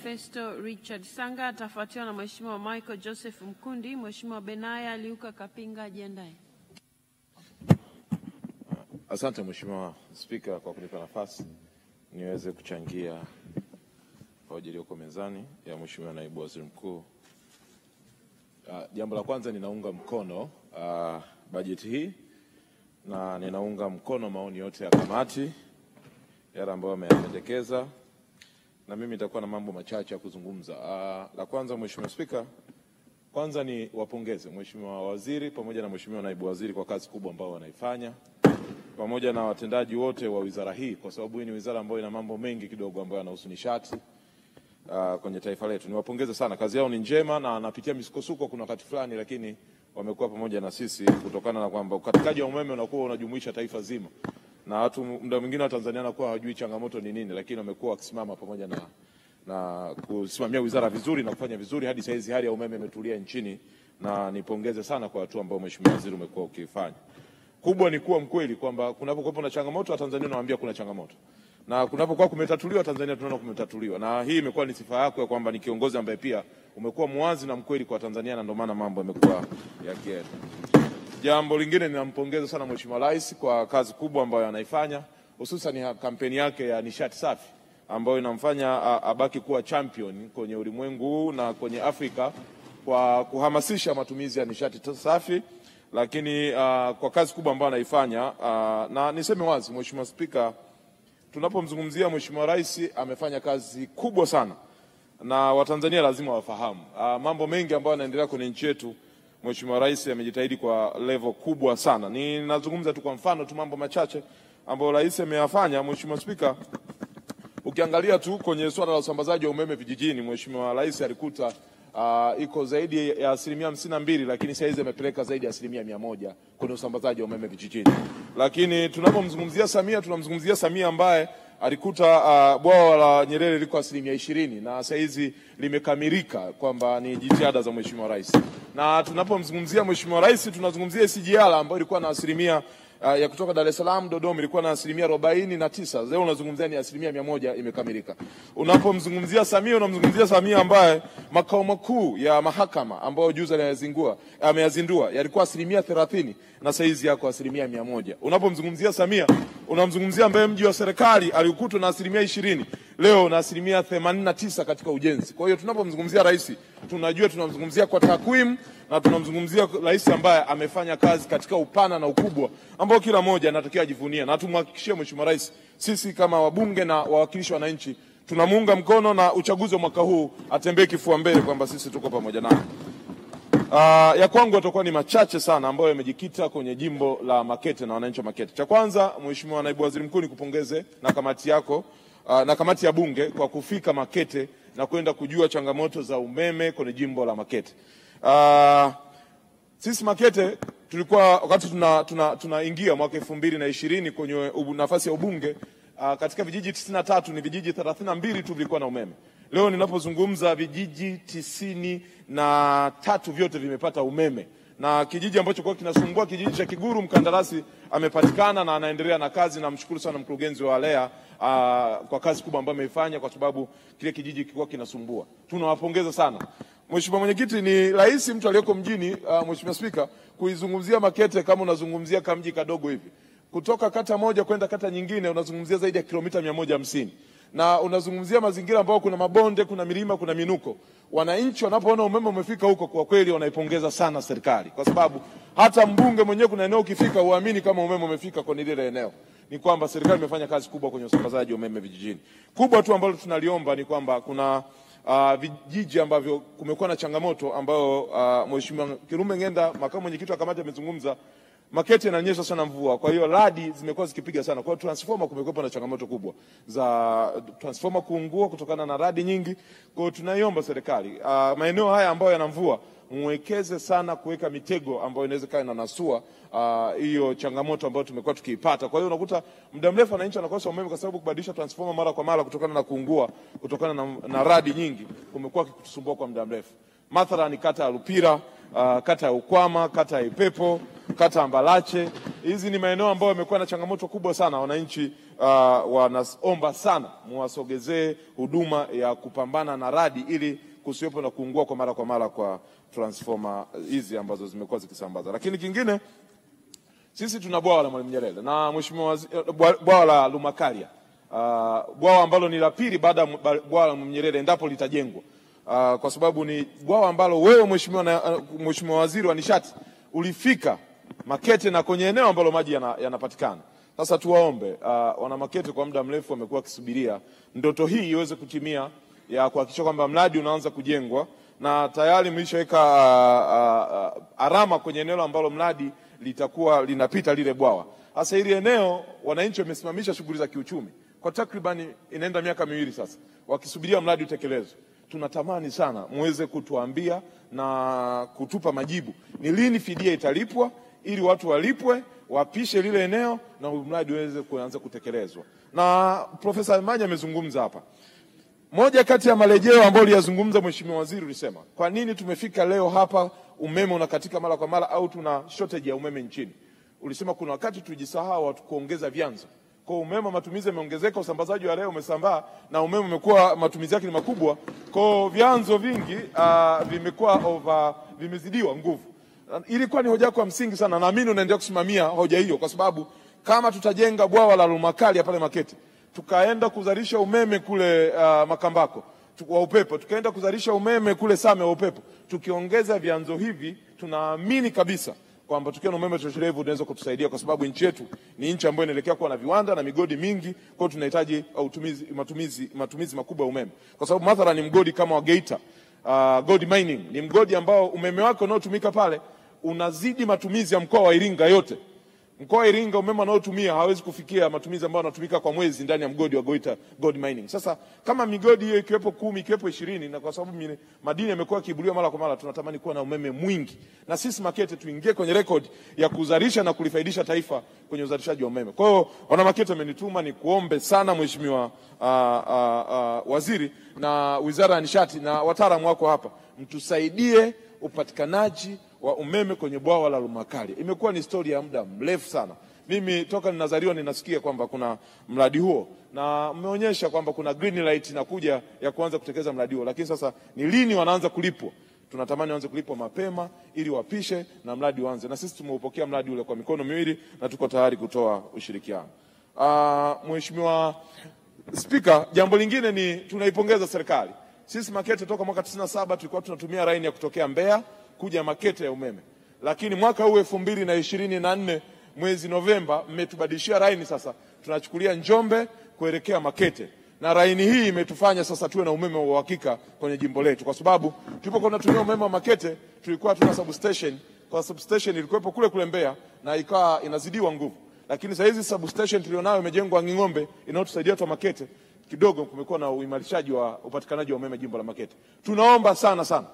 Festo Richard Sanga atafuatiwa na Mheshimiwa Michael Joseph Mkundi. Mheshimiwa Benaya Liuka Kapinga ajiandae. Asante Mheshimiwa Spika kwa kunipa nafasi niweze kuchangia hoja iliyoko mezani ya Mheshimiwa Naibu Waziri Mkuu. Jambo la kwanza, ninaunga mkono bajeti hii na ninaunga mkono maoni yote ya kamati yale ambayo wameyapendekeza, na mimi nitakuwa na mambo machache ya kuzungumza. La kwanza Mheshimiwa Spika, kwanza ni wapongeze Mheshimiwa Waziri pamoja na Mheshimiwa Naibu Waziri kwa kazi kubwa ambayo wanaifanya, pamoja na watendaji wote wa wizara hii, kwa sababu hii ni wizara ambayo ina mambo mengi kidogo ambayo yanahusu nishati kwenye taifa letu. Niwapongeze sana, kazi yao ni njema na anapitia misukosuko kuna wakati fulani, lakini wamekuwa pamoja na sisi kutokana na kwamba ukatikaji wa umeme unakuwa unajumuisha taifa zima, na watu muda mwingine wa Tanzania wanakuwa hawajui changamoto ni nini, lakini wamekuwa wakisimama pamoja na kusimamia wizara vizuri na kufanya vizuri hadi saizi hali ya umeme imetulia nchini, na nipongeze sana kwa hatua ambayo Mheshimiwa Waziri umekuwa ukifanya. Kubwa ni kuwa mkweli kwamba kunapokuwa na changamoto Tanzania nawaambia kuna changamoto, na kunapokuwa kumetatuliwa Tanzania tunaona kumetatuliwa, na hii imekuwa ni sifa yako ya kwamba ni kiongozi ambaye pia umekuwa muwazi na mkweli kwa Tanzania, na ndio maana mambo yamekuwa yakienda. Jambo lingine, ninampongeza sana Mheshimiwa Rais kwa kazi kubwa ambayo anaifanya, hususan kampeni yake ya nishati safi ambayo inamfanya abaki kuwa champion kwenye ulimwengu na kwenye Afrika kwa kuhamasisha matumizi ya nishati safi. Lakini kwa kazi kubwa ambayo anaifanya, na niseme wazi Mheshimiwa Spika, tunapomzungumzia Mheshimiwa Rais amefanya kazi kubwa sana, na Watanzania lazima wafahamu mambo mengi ambayo yanaendelea kwenye nchi yetu. Mheshimiwa Rais amejitahidi kwa level kubwa sana. Ninazungumza tu kwa mfano tu mambo machache ambayo Rais ameyafanya. Mheshimiwa Spika, ukiangalia tu kwenye swala la usambazaji wa umeme vijijini, Mheshimiwa Rais alikuta iko zaidi ya 52%, lakini sasa amepeleka zaidi ya 100% kwenye usambazaji wa umeme vijijini. Lakini tunapomzungumzia Samia, tunamzungumzia Samia ambaye alikuta bwawa la Nyerere liko 20% na sasa hizi limekamilika, kwamba ni jitihada za Mheshimiwa Rais. Na tunapomzungumzia Mheshimiwa Rais tunazungumzia SGR ambayo ilikuwa na asilimia ya kutoka Dar es Salaam Dodoma ilikuwa na 49%. Leo unazungumzia ni 100% imekamilika. Unapomzungumzia Samia, unamzungumzia Samia ambaye makao makuu ya mahakama ambayo juzi ameyazindua yalikuwa 30% na sasa hizi yako 100%. Unapomzungumzia Samia, unamzungumzia ambaye mji wa serikali alikutwa na 20%, leo na 89% katika ujenzi. Kwa hiyo tunapomzungumzia rais, tunajua tunamzungumzia kwa takwimu, na tunamzungumzia rais ambaye amefanya kazi katika upana na ukubwa ambao kila mmoja anatakiwa ajivunie. Na tumhakikishie Mheshimiwa Rais, sisi kama wabunge na wawakilishi wa wananchi tunamuunga mkono, na uchaguzi wa mwaka huu atembee kifua mbele kwamba sisi tuko pamoja naye. Ya kwangu atakuwa ni machache sana ambayo yamejikita kwenye jimbo la Makete na wananchi wa Makete. Cha kwanza, Mheshimiwa Naibu Waziri Mkuu, nikupongeze na kamati yako na kamati ya Bunge kwa kufika Makete na kwenda kujua changamoto za umeme kwenye jimbo la Makete. Sisi Makete tulikuwa wakati tunaingia mwaka 2020 kwenye nafasi ya ubunge, katika vijiji 93 ni vijiji 32 tu vilikuwa na umeme. Leo ninapozungumza vijiji 93 vyote vimepata umeme, na kijiji ambacho kwa kinasumbua, kijiji cha Kiguru, mkandarasi amepatikana na anaendelea na kazi. Na mshukuru sana mkurugenzi wa Lea kwa kazi kubwa ambayo ameifanya, kwa sababu kile kijiji kilikuwa kinasumbua. Tunawapongeza sana. Mheshimiwa Mwenyekiti, ni rahisi mtu aliyeko mjini, Mheshimiwa Spika, kuizungumzia Makete kama unazungumzia kamji kadogo hivi. Kutoka kata moja kwenda kata nyingine unazungumzia zaidi ya kilomita 150. Na unazungumzia mazingira ambayo kuna mabonde, kuna milima, kuna minuko. Wananchi wanapoona umeme umefika huko, kwa kweli wanaipongeza sana serikali, kwa sababu hata mbunge mwenyewe kuna eneo ukifika uamini kama umeme umefika kwenye lile eneo. Ni kwamba serikali imefanya kazi kubwa kwenye usambazaji wa umeme vijijini. Kubwa tu ambalo tunaliomba ni kwamba kuna vijiji ambavyo kumekuwa na changamoto ambayo Mheshimiwa Kirume Ngenda, makamu mwenyekiti wa kamati, amezungumza. Makete inanyesha sana mvua, kwa hiyo radi zimekuwa zikipiga sana. Kwa hiyo transformer kumekuwa na changamoto kubwa za transformer kuungua kutokana na radi nyingi. Kwa hiyo tunaiomba serikali maeneo haya ambayo yana mvua mwekeze sana kuweka mitego ambayo inaweza kaa inanasua hiyo changamoto ambayo tumekuwa tukiipata. Kwa hiyo unakuta muda mrefu wananchi wanakosa umeme kwa sababu kubadilisha transformer mara kwa mara kutokana na kuungua, kutokana na radi nyingi kumekuwa kikutusumbua kwa muda mrefu. Mathalan ni kata ya Lupira, kata ya Ukwama, kata ya Ipepo, kata Ambalache, hizi ni maeneo ambayo yamekuwa na changamoto kubwa sana. Wananchi wanaomba sana muwasogezee huduma ya kupambana na radi ili kusiwepo na kuungua kwa mara kwa transformer hizi ambazo zimekuwa zikisambaza. Lakini kingine, sisi tuna bwawa la Mwalimu Nyerere na mheshimiwa bwawa la Lumakalia, bwawa ambalo ni la pili baada ya bwawa la Mwalimu Nyerere endapo litajengwa, kwa sababu ni bwawa ambalo wewe mheshimiwa waziri wa nishati ulifika Makete na kwenye eneo ambalo maji yanapatikana. Sasa tuwaombe wana Makete, kwa muda mrefu wamekuwa wakisubiria ndoto hii iweze kutimia ya kuhakikisha kwamba mradi unaanza kujengwa, na tayari mlishaweka alama kwenye eneo ambalo mradi litakuwa linapita lile bwawa. Sasa hili eneo wananchi wamesimamisha shughuli za kiuchumi kwa takribani inaenda miaka 2 sasa wakisubiria mradi utekelezwe. Tunatamani sana muweze kutuambia na kutupa majibu ni lini fidia italipwa ili watu walipwe, wapishe lile eneo na mradi uweze kuanza kutekelezwa. Na Profesa Almanya amezungumza hapa. Moja kati ya marejeo ambayo aliyazungumza mheshimiwa waziri ulisema, kwa nini tumefika leo hapa umeme unakatika mara kwa mara au tuna shortage ya umeme nchini? Ulisema kuna wakati tujisahau kuongeza vyanzo. Kwa umeme matumizi yameongezeka, usambazaji wa leo umesambaa na umeme umekuwa matumizi yake ni makubwa. Kwa vyanzo vingi vimezidiwa nguvu. Ilikuwa ni hoja yako ya msingi sana, naamini unaendelea kusimamia hoja hiyo, kwa sababu kama tutajenga bwawa la Lumakalia pale Makete, tukaenda kuzalisha umeme kule Makambako wa upepo, tukaenda kuzalisha umeme kule Same wa upepo, tukiongeza vyanzo hivi, tunaamini kabisa kwamba tukiwa na umeme toshelevu unaweza kutusaidia, kwa sababu nchi yetu ni nchi ambayo inaelekea kuwa na viwanda na migodi mingi. Kwa hiyo tunahitaji matumizi makubwa ya umeme, kwa sababu mathalan ni mgodi kama wa Geita, gold mining ni mgodi ambao umeme wake unaotumika pale unazidi matumizi ya mkoa wa Iringa yote. Mkoa wa Iringa umeme unaotumia hawezi kufikia matumizi ambayo yanatumika kwa mwezi ndani ya mgodi wa Geita gold mining. Sasa kama migodi hiyo ikiwepo 10, ikiwepo 20, na kwa sababu madini yamekuwa kibuliwa mara kwa mara, tunatamani kuwa na umeme mwingi. Na sisi Makete tuingie kwenye record ya kuzalisha na kulifaidisha taifa kwenye uzalishaji wa umeme. Kwa hiyo wana Makete amenituma ni kuombe sana mheshimiwa waziri na Wizara ya Nishati na wataalamu wako hapa, mtusaidie upatikanaji wa umeme kwenye bwawa la Lumakalia. Imekuwa ni historia ya muda mrefu sana. Mimi toka ninazaliwa ninasikia kwamba kuna mradi huo, na mmeonyesha kwamba kuna green light inakuja ya kuanza kutekeleza mradi huo, lakini sasa ni lini wanaanza kulipwa? Tunatamani waanze kulipwa mapema ili wapishe na mradi uanze. Na sisi tumeupokea mradi ule kwa mikono miwili na tuko tayari kutoa ushirikiano. Mheshimiwa Spika, jambo lingine ni tunaipongeza serikali. Sisi Makete toka mwaka 97 tulikuwa tunatumia line ya kutokea Mbeya kuja Makete ya umeme. Lakini mwaka huu 2024 mwezi Novemba mmetubadilishia line, sasa tunachukulia Njombe kuelekea Makete. Na line hii imetufanya sasa tuwe na umeme wa uhakika kwenye jimbo letu, kwa sababu tulipokuwa tunatumia umeme wa Makete tulikuwa tuna substation. Kwa substation ilikuwepo kule Mbeya na ikawa inazidiwa nguvu. Lakini sasa hizi substation tulionayo imejengwa Nging'ombe inayotusaidia tu Makete, kidogo kumekuwa na uimarishaji wa upatikanaji wa umeme jimbo la Makete. Tunaomba sana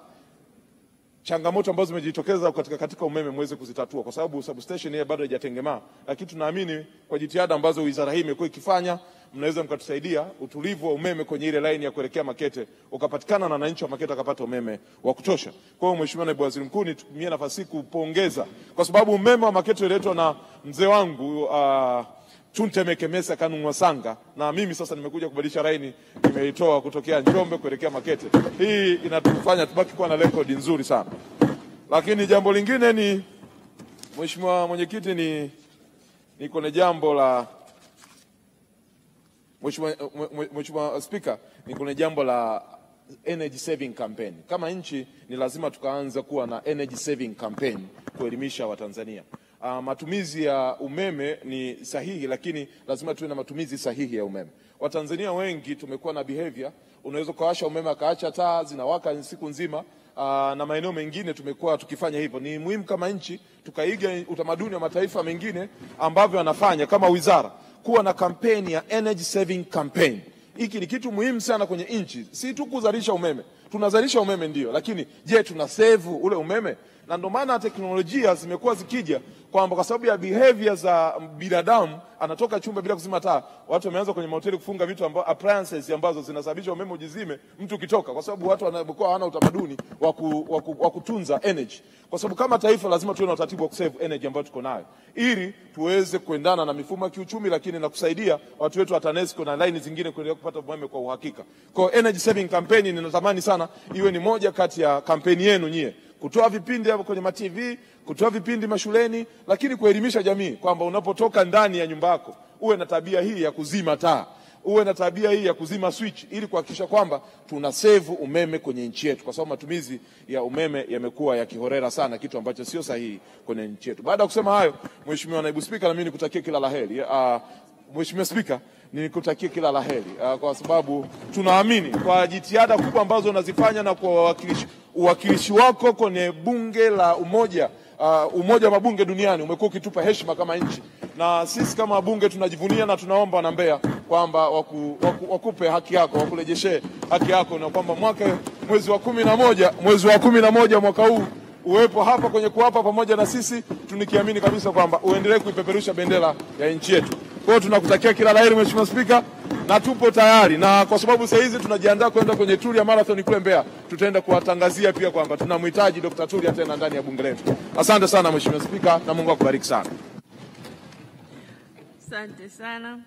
changamoto ambazo zimejitokeza katika umeme muweze kuzitatua, kwa sababu substation hii bado haijatengemaa, lakini tunaamini kwa jitihada ambazo wizara hii imekuwa ikifanya mnaweza mkatusaidia utulivu wa umeme kwenye ile line ya kuelekea Makete ukapatikana na wananchi wa Makete akapata umeme wa kutosha. Kwa hiyo Mheshimiwa Naibu Waziri Mkuu, nitumie nafasi kupongeza kwa sababu umeme wa Makete uletwa na mzee wangu Tuntemeke Mesa Kanungwa Sanga, na mimi sasa nimekuja kubadilisha line, nimeitoa kutokea Njombe kuelekea Makete. Hii inatufanya tubaki kuwa na record nzuri sana. Lakini jambo lingine ni Mheshimiwa Mwenyekiti, ni kwenye jambo la Mheshimiwa Speaker, ni kwenye jambo la energy saving campaign. Kama nchi ni lazima tukaanza kuwa na energy saving campaign kuelimisha Watanzania. Matumizi ya umeme ni sahihi, lakini lazima tuwe na matumizi sahihi ya umeme. Watanzania wengi tumekuwa na behavior, unaweza kuwasha umeme akaacha taa zinawaka siku nzima, na maeneo mengine tumekuwa tukifanya hivyo. Ni muhimu kama nchi tukaiga utamaduni wa mataifa mengine ambavyo wanafanya kama wizara, kuwa na kampeni ya energy saving campaign. Hiki ni kitu muhimu sana kwenye nchi. Si tu kuzalisha umeme. Tunazalisha umeme ndio, lakini je, tuna save ule umeme? Na ndio maana teknolojia zimekuwa zikija kwamba kwa sababu ya behavior za binadamu, anatoka chumba bila kuzima taa. Watu wameanza kwenye mahoteli kufunga vitu appliances ambazo zinasababisha umeme ujizime mtu ukitoka, kwa sababu watu wanakuwa hawana utamaduni wa kutunza energy. Kwa sababu kama taifa lazima tuwe na utaratibu wa kusave energy ambayo tuko nayo, ili tuweze kuendana na mifumo ya kiuchumi, lakini na kusaidia watu wetu wa TANESCO na line zingine kuendelea kupata umeme kwa uhakika. Kwa energy saving campaign ninatamani sana iwe ni moja kati ya kampeni yenu nyie, kutoa vipindi hapo kwenye ma-TV, kutoa vipindi mashuleni, lakini kuelimisha jamii kwamba unapotoka ndani ya nyumba yako uwe na tabia hii ya kuzima taa, uwe na tabia hii ya kuzima switch, ili kuhakikisha kwamba tuna save umeme kwenye nchi yetu, kwa sababu matumizi ya umeme yamekuwa ya kihorera sana, kitu ambacho sio sahihi kwenye nchi yetu. Baada ya kusema hayo, Mheshimiwa Naibu Spika, na mimi nikutakie kila laheri. Mheshimiwa Spika, nikutakie kila laheri kwa sababu tunaamini kwa jitihada kubwa ambazo unazifanya na kwa uwakilishi wako kwenye bunge la umoja wa mabunge duniani, umekuwa ukitupa heshima kama nchi, na sisi kama wabunge tunajivunia na tunaomba na Mbeya kwamba wakupe haki yako, wakurejeshe haki yako, na kwamba mwezi wa 11 mwaka huu uwepo hapa kwenye kuapa pamoja na sisi, tunikiamini kabisa kwamba uendelee kuipeperusha bendera ya nchi yetu. Kwa hiyo tunakutakia kila laheri Mheshimiwa Spika, na tupo tayari, na kwa sababu sasa hizi tunajiandaa kwenda kwenye tour ya marathon kule Mbeya, tutaenda kuwatangazia pia kwamba tunamhitaji Dr. Tulia tena ndani ya bunge letu. Asante sana Mheshimiwa Spika, na Mungu akubariki sana. Asante sana.